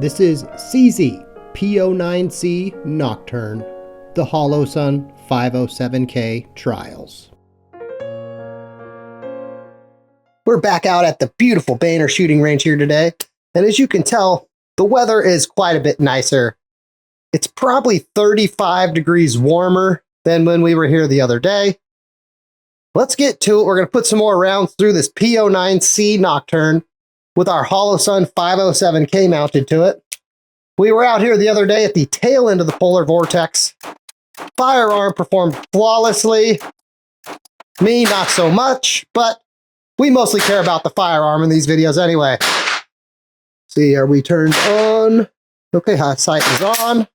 This is CZ P-09C Nocturne, the Holosun 507K Trials. We're back out at the beautiful Boehner shooting range here today, and as you can tell, the weather is quite a bit nicer. It's probably 35 degrees warmer than when we were here the other day. Let's get to it. We're going to put some more rounds through this P-09C Nocturne with our Holosun 507K mounted to it. We were out here the other day at the tail end of the polar vortex. Firearm performed flawlessly. Me, not so much, but we mostly care about the firearm in these videos anyway. See, are we turned on? Okay, hot sight is on.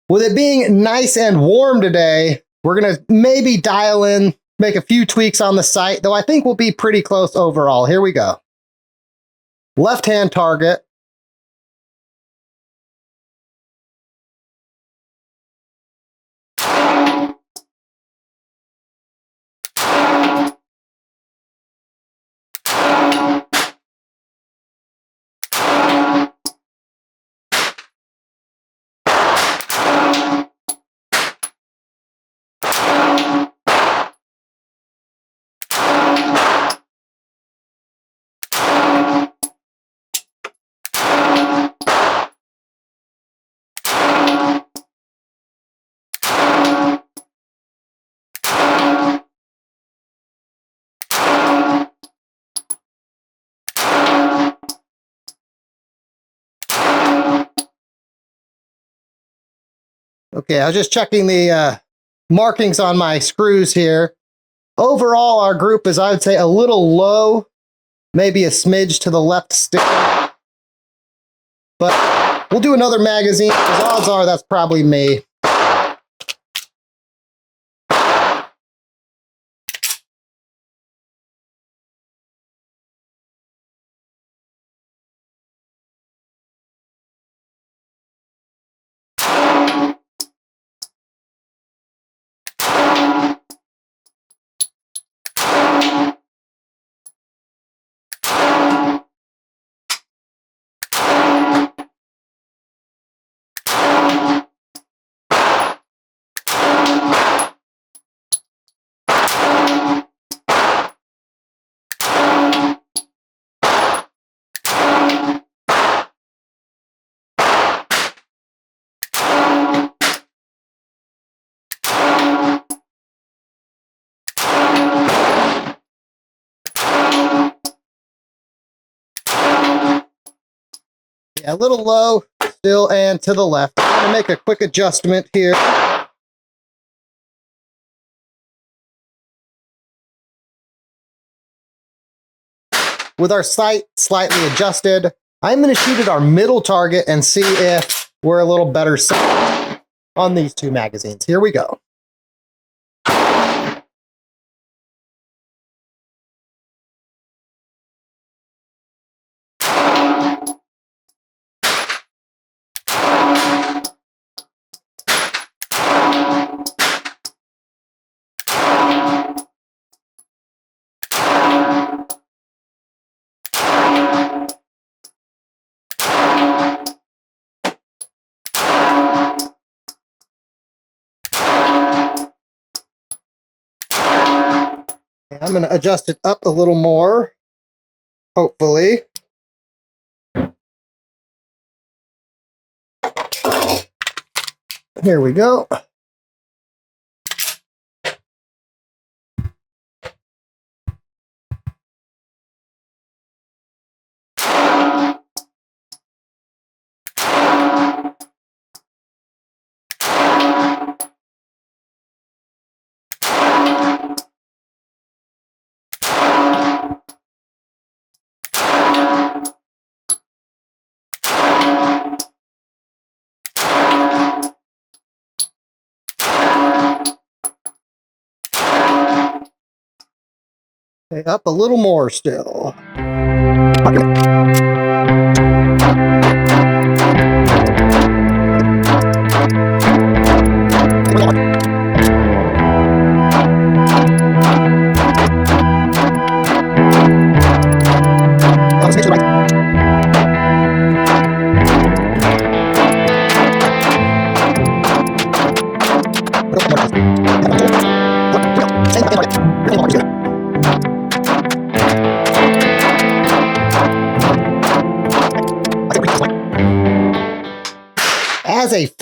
With it being nice and warm today, we're going to maybe dial in, make a few tweaks on the sight, though I think we'll be pretty close overall. Here we go. Left-hand target. Okay, I was just checking the markings on my screws here. Overall, our group is, I would say, a little low, maybe a smidge to the left stick. But we'll do another magazine, because odds are that's probably me. Yeah, a little low still and to the left. I'm going to make a quick adjustment here. With our sight slightly adjusted, I'm going to shoot at our middle target and see if we're a little better set on these two magazines. Here we go. I'm going to adjust it up a little more, hopefully. Here we go. Okay, up a little more still. Let's get to the right.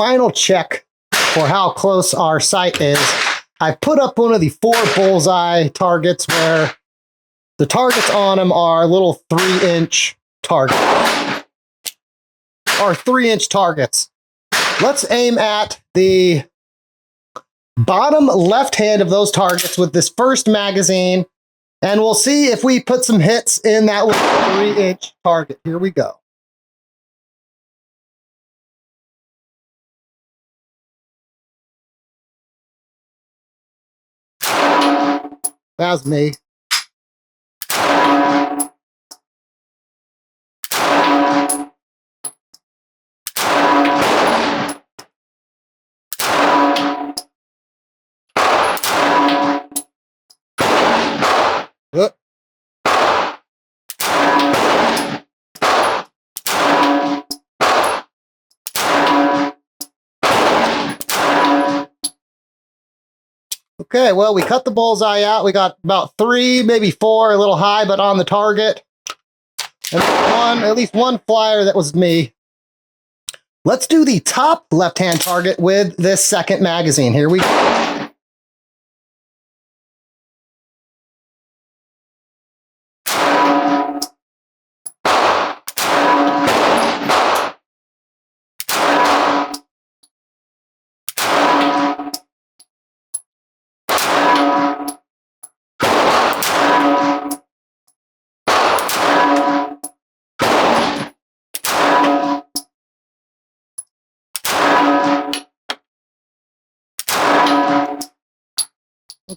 final check for how close our sight is, I put up one of the 4 bullseye targets where the targets on them are little 3-inch targets. Or 3-inch targets. Let's aim at the bottom left hand of those targets with this first magazine, and we'll see if we put some hits in that little 3-inch target. Here we go. That's me. Look. Okay, well, we cut the bullseye out. We got about 3, maybe 4, a little high, but on the target. And at least one flyer that was me. Let's do the top left-hand target with this second magazine. Here we go.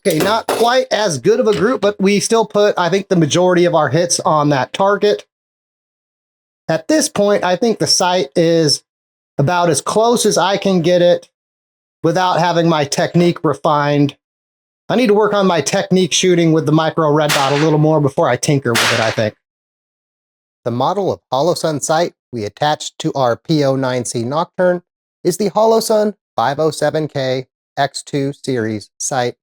Okay, not quite as good of a group, but we still put, I think, the majority of our hits on that target. At this point, I think the sight is about as close as I can get it without having my technique refined. I need to work on my technique shooting with the micro red dot a little more before I tinker with it, I think. The model of Holosun sight we attached to our P-09C Nocturne is the Holosun 507K X2 series sight.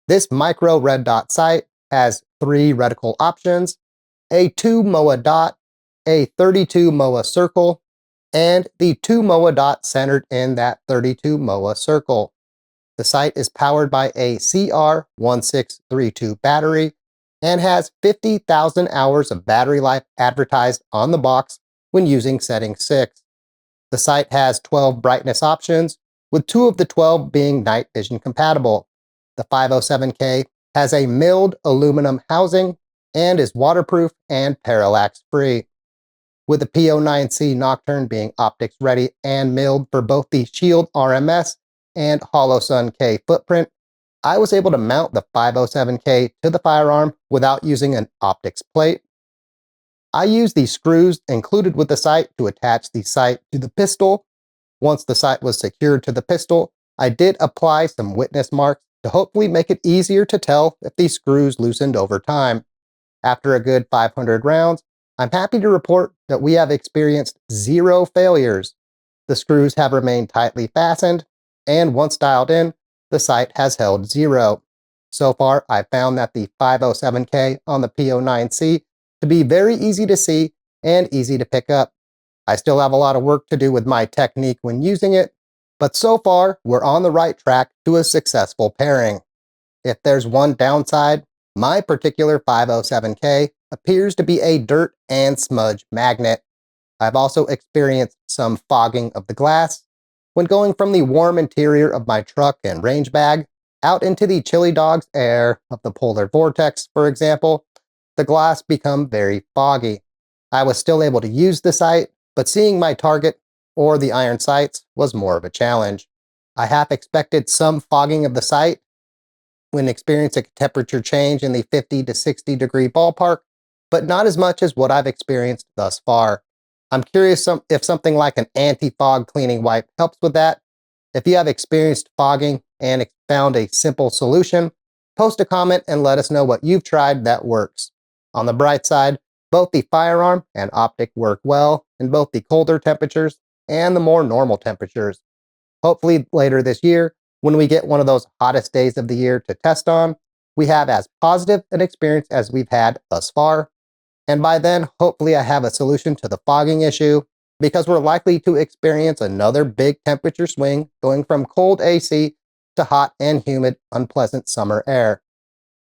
This micro red dot sight has 3 reticle options, a 2 MOA dot, a 32 MOA circle, and the 2 MOA dot centered in that 32 MOA circle. The sight is powered by a CR1632 battery and has 50,000 hours of battery life advertised on the box when using setting 6. The sight has 12 brightness options, with 2 of the 12 being night vision compatible. The 507K has a milled aluminum housing and is waterproof and parallax free. With the P-09C Nocturne being optics ready and milled for both the Shield RMS and Holosun K footprint, I was able to mount the 507K to the firearm without using an optics plate. I used the screws included with the sight to attach the sight to the pistol. Once the sight was secured to the pistol, I did apply some witness marks to hopefully make it easier to tell if these screws loosened over time. After a good 500 rounds, I'm happy to report that we have experienced 0 failures. The screws have remained tightly fastened, and once dialed in, the sight has held 0. So far, I've found that the 507K on the P-09C to be very easy to see and easy to pick up. I still have a lot of work to do with my technique when using it, but so far, we're on the right track to a successful pairing. If there's one downside, my particular 507K appears to be a dirt and smudge magnet. I've also experienced some fogging of the glass. When going from the warm interior of my truck and range bag out into the chili dog's air of the polar vortex, for example, the glass become very foggy. I was still able to use the sight, but seeing my target or the iron sights was more of a challenge. I half expected some fogging of the sight when experiencing a temperature change in the 50 to 60 degree ballpark, but not as much as what I've experienced thus far. I'm curious if something like an anti-fog cleaning wipe helps with that. If you have experienced fogging and found a simple solution, post a comment and let us know what you've tried that works. On the bright side, both the firearm and optic work well in both the colder temperatures and the more normal temperatures. Hopefully later this year, when we get one of those hottest days of the year to test on, we have as positive an experience as we've had thus far. And by then, hopefully I have a solution to the fogging issue, because we're likely to experience another big temperature swing going from cold AC to hot and humid, unpleasant summer air.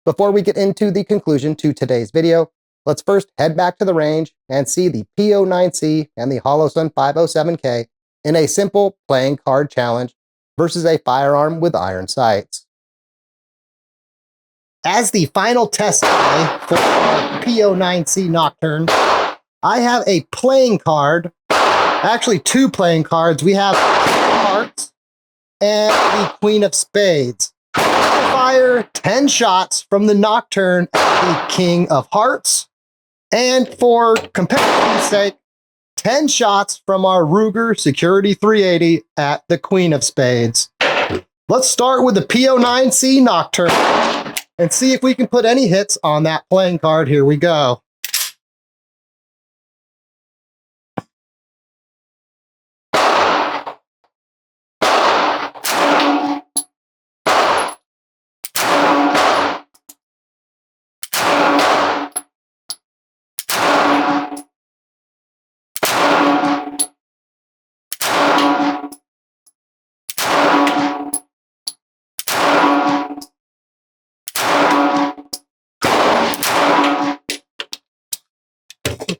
Before we get into the conclusion to today's video, let's first head back to the range and see the P-09C and the Holosun 507K in a simple playing card challenge versus a firearm with iron sights. As the final test today for our P-09C Nocturne, I have a playing card, actually two playing cards. We have Hearts and the Queen of Spades. I fire 10 shots from the Nocturne at the King of Hearts, and for comparison's sake, 10 shots from our Ruger Security 380 at the Queen of Spades. Let's start with the P-09C Nocturne and see if we can put any hits on that playing card. Here we go.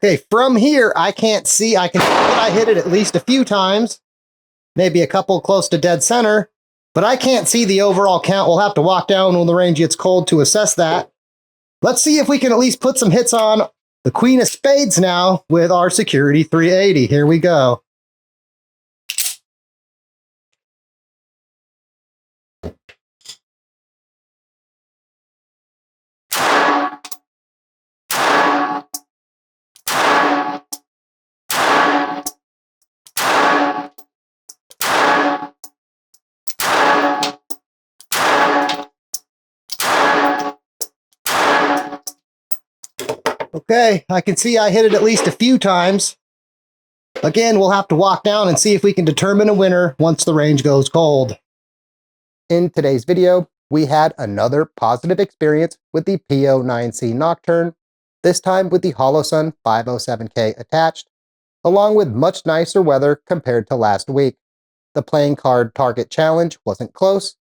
Okay, from here, I can't see. I can see that I hit it at least a few times, maybe a couple close to dead center, but I can't see the overall count. We'll have to walk down when the range gets cold to assess that. Let's see if we can at least put some hits on the Queen of Spades now with our Security 380. Here we go. Okay, I can see I hit it at least a few times. Again, we'll have to walk down and see if we can determine a winner once the range goes cold. In today's video, we had another positive experience with the P-09C Nocturne, this time with the Holosun 507K attached, along with much nicer weather compared to last week. The playing card target challenge wasn't close.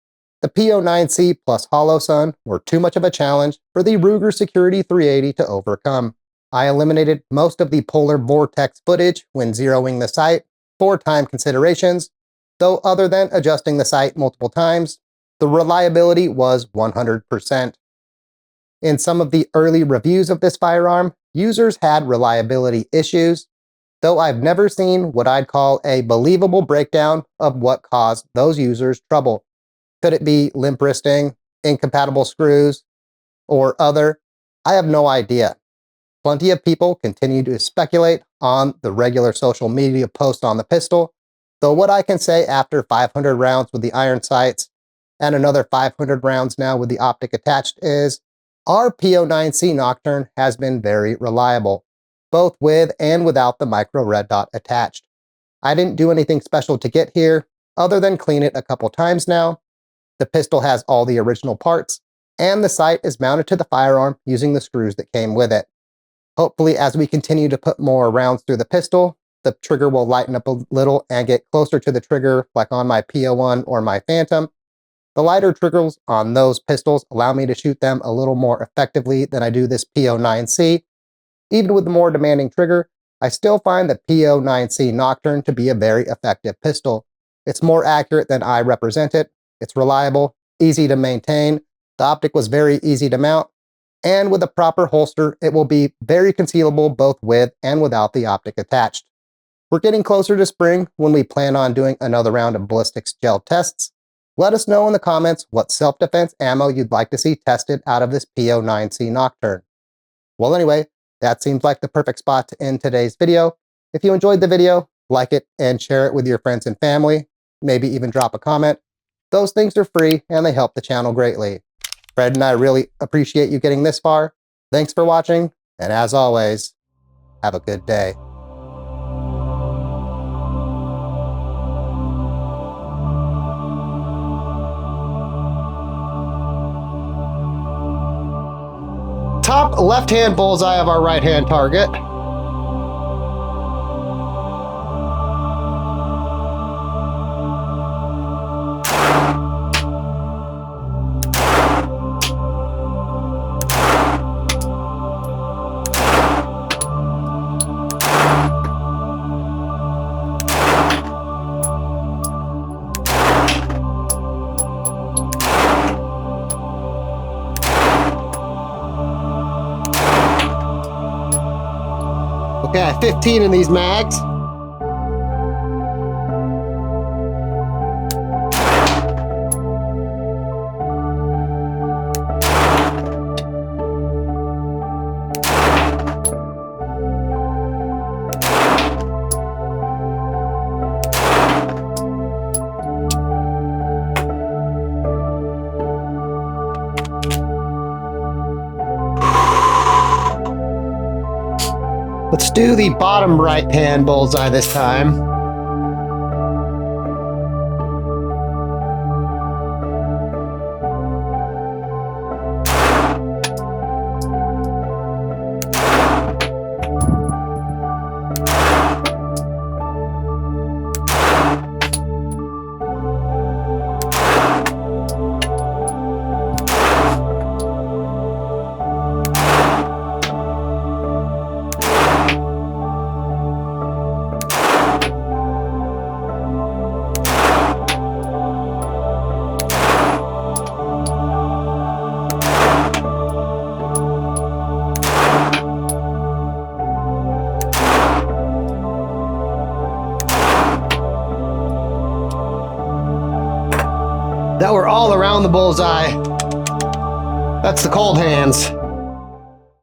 The P-09C plus Holosun were too much of a challenge for the Ruger Security 380 to overcome. I eliminated most of the polar vortex footage when zeroing the sight for time considerations, though other than adjusting the sight multiple times, the reliability was 100%. In some of the early reviews of this firearm, users had reliability issues, though I've never seen what I'd call a believable breakdown of what caused those users trouble. Could it be limp wristing, incompatible screws, or other? I have no idea. Plenty of people continue to speculate on the regular social media posts on the pistol, though what I can say after 500 rounds with the iron sights and another 500 rounds now with the optic attached is our P-09C Nocturne has been very reliable, both with and without the micro red dot attached. I didn't do anything special to get here other than clean it a couple times now. The pistol has all the original parts, and the sight is mounted to the firearm using the screws that came with it. Hopefully, as we continue to put more rounds through the pistol, the trigger will lighten up a little and get closer to the trigger like on my P-01 or my Phantom. The lighter triggers on those pistols allow me to shoot them a little more effectively than I do this P-09C. Even with the more demanding trigger, I still find the P-09C Nocturne to be a very effective pistol. It's more accurate than I represent it. It's reliable, easy to maintain, the optic was very easy to mount, and with a proper holster, it will be very concealable both with and without the optic attached. We're getting closer to spring when we plan on doing another round of ballistics gel tests. Let us know in the comments what self-defense ammo you'd like to see tested out of this P-09C Nocturne. Well anyway, that seems like the perfect spot to end today's video. If you enjoyed the video, like it and share it with your friends and family, maybe even drop a comment. Those things are free and they help the channel greatly. Fred and I really appreciate you getting this far. Thanks for watching, and as always, have a good day. Top left-hand bullseye of our right-hand target. Okay, I have 15 in these mags. Let's do the bottom right-hand bullseye this time. That we're all around the bullseye. That's the cold hands.